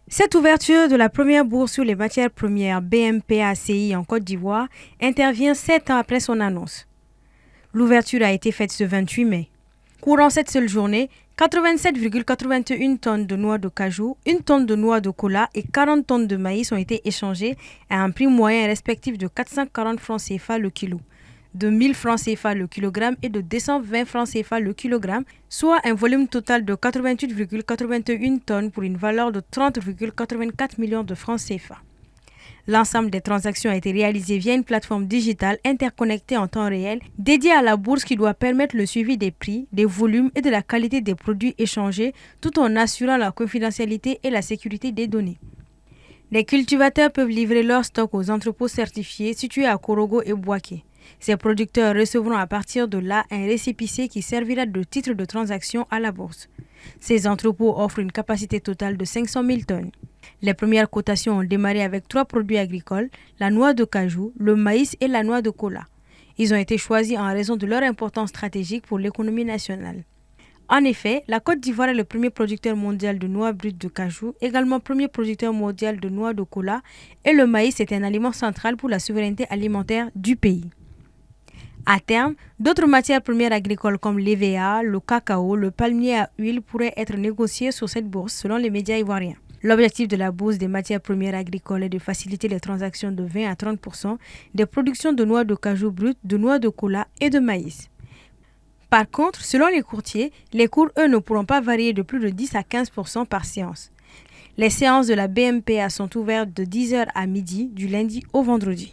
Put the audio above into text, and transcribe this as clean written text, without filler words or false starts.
Cette ouverture de la première bourse sur les matières premières BMPACI en Côte d'Ivoire intervient 7 ans après son annonce. L'ouverture a été faite ce 28 mai. Courant cette seule journée, 87,81 tonnes de noix de cajou, 1 tonne de noix de cola et 40 tonnes de maïs ont été échangées à un prix moyen respectif de 440 francs CFA le kilo, de 1000 francs CFA le kilogramme et de 220 francs CFA le kilogramme, soit un volume total de 88,81 tonnes pour une valeur de 30,84 millions de francs CFA. L'ensemble des transactions a été réalisé via une plateforme digitale interconnectée en temps réel dédiée à la bourse qui doit permettre le suivi des prix, des volumes et de la qualité des produits échangés tout en assurant la confidentialité et la sécurité des données. Les cultivateurs peuvent livrer leur stock aux entrepôts certifiés situés à Korogo et Bouaké. Ces producteurs recevront à partir de là un récépissé qui servira de titre de transaction à la bourse. Ces entrepôts offrent une capacité totale de 500 000 tonnes. Les premières cotations ont démarré avec 3 produits agricoles, la noix de cajou, le maïs et la noix de cola. Ils ont été choisis en raison de leur importance stratégique pour l'économie nationale. En effet, la Côte d'Ivoire est le premier producteur mondial de noix brutes de cajou, également premier producteur mondial de noix de cola, et le maïs est un aliment central pour la souveraineté alimentaire du pays. À terme, d'autres matières premières agricoles comme l'EVA, le cacao, le palmier à huile pourraient être négociées sur cette bourse selon les médias ivoiriens. L'objectif de la bourse des matières premières agricoles est de faciliter les transactions de 20 à 30% des productions de noix de cajou brutes, de noix de cola et de maïs. Par contre, selon les courtiers, les cours, eux, ne pourront pas varier de plus de 10 à 15% par séance. Les séances de la BMPA sont ouvertes de 10h à midi du lundi au vendredi.